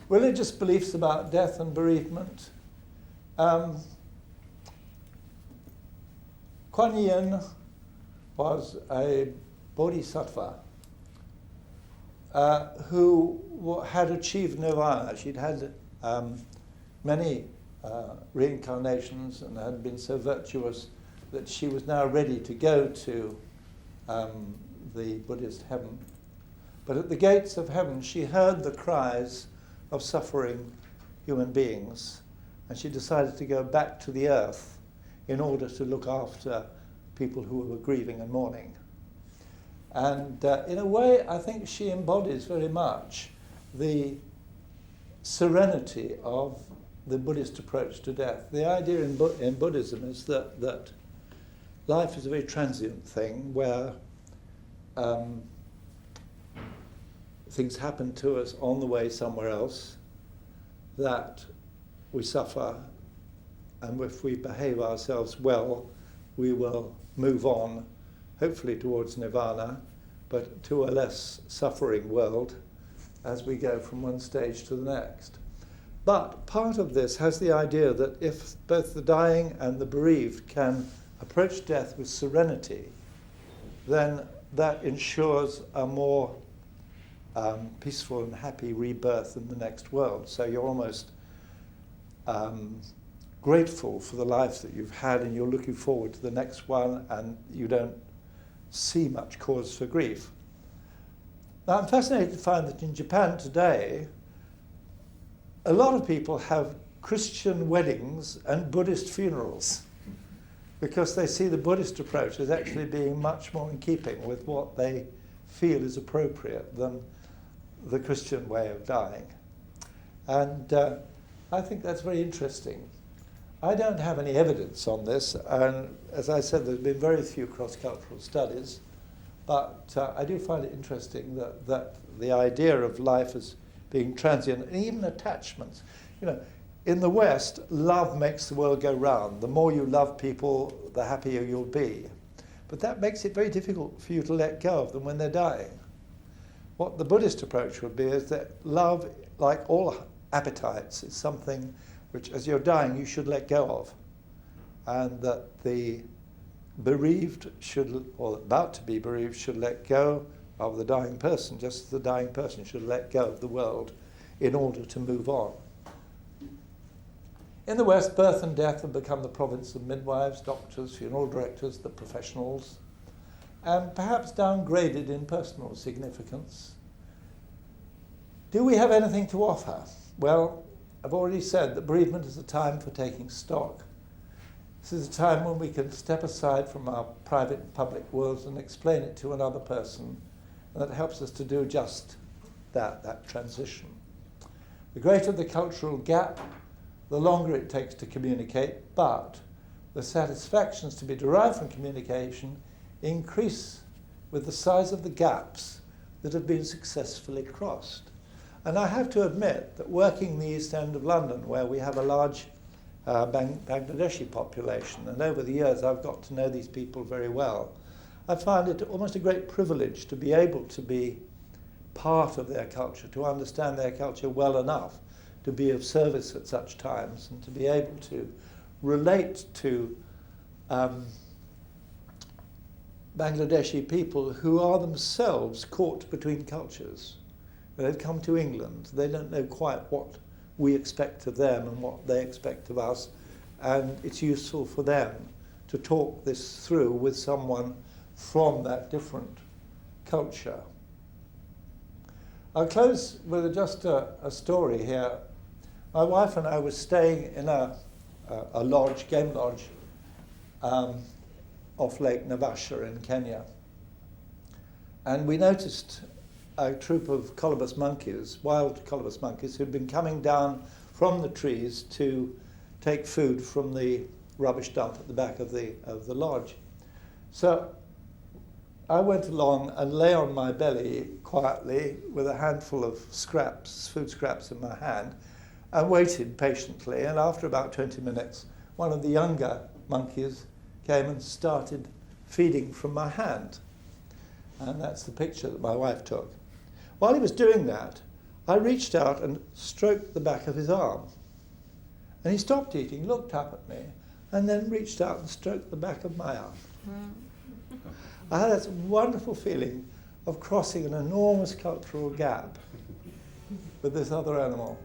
Religious beliefs about death and bereavement. Kuan Yin was a bodhisattva who had achieved nirvana. She'd had many reincarnations and had been so virtuous that she was now ready to go to the Buddhist heaven. But at the gates of heaven, she heard the cries of suffering human beings, and she decided to go back to the earth in order to look after people who were grieving and mourning. And in a way, I think she embodies very much the serenity of the Buddhist approach to death. The idea in Buddhism is that life is a very transient thing where things happen to us on the way somewhere else, that we suffer, and if we behave ourselves well, we will move on, hopefully towards nirvana, but to a less suffering world as we go from one stage to the next. But part of this has the idea that if both the dying and the bereaved can approach death with serenity, then that ensures a more peaceful and happy rebirth in the next world. So you're almost grateful for the life that you've had, and you're looking forward to the next one, and you don't see much cause for grief. Now, I'm fascinated to find that in Japan today, a lot of people have Christian weddings and Buddhist funerals because they see the Buddhist approach as actually being much more in keeping with what they feel is appropriate than the Christian way of dying. And I think that's very interesting. I don't have any evidence on this, and as I said, there's been very few cross-cultural studies, but I do find it interesting that the idea of life as being transient, and even attachments. You know, in the West, love makes the world go round. The more you love people, the happier you'll be. But that makes it very difficult for you to let go of them when they're dying. What the Buddhist approach would be is that love, like all appetites, is something which, as you're dying, you should let go of. And that the bereaved should, or about to be bereaved, should let go of the dying person, just as the dying person should let go of the world in order to move on. In the West, birth and death have become the province of midwives, doctors, funeral directors, the professionals, and perhaps downgraded in personal significance. Do we have anything to offer? Well, I've already said that bereavement is a time for taking stock. This is a time when we can step aside from our private and public worlds and explain it to another person, and that helps us to do just that transition. The greater the cultural gap, the longer it takes to communicate, but the satisfactions to be derived from communication increase with the size of the gaps that have been successfully crossed. And I have to admit that working in the East End of London, where we have a large Bangladeshi population, and over the years I've got to know these people very well, I find it almost a great privilege to be able to be part of their culture, to understand their culture well enough to be of service at such times, and to be able to relate to Bangladeshi people who are themselves caught between cultures. They've come to England, they don't know quite what we expect of them and what they expect of us, and it's useful for them to talk this through with someone from that different culture. I'll close with just a story here. My wife and I were staying in a lodge, game lodge, off Lake Naivasha in Kenya. And we noticed a troop of colobus monkeys, wild colobus monkeys, who'd been coming down from the trees to take food from the rubbish dump at the back of the lodge. So I went along and lay on my belly quietly with a handful of scraps, food scraps in my hand, and waited patiently. And after about 20 minutes, one of the younger monkeys came and started feeding from my hand. And that's the picture that my wife took. While he was doing that, I reached out and stroked the back of his arm. And he stopped eating, looked up at me, and then reached out and stroked the back of my arm. I had this wonderful feeling of crossing an enormous cultural gap with this other animal.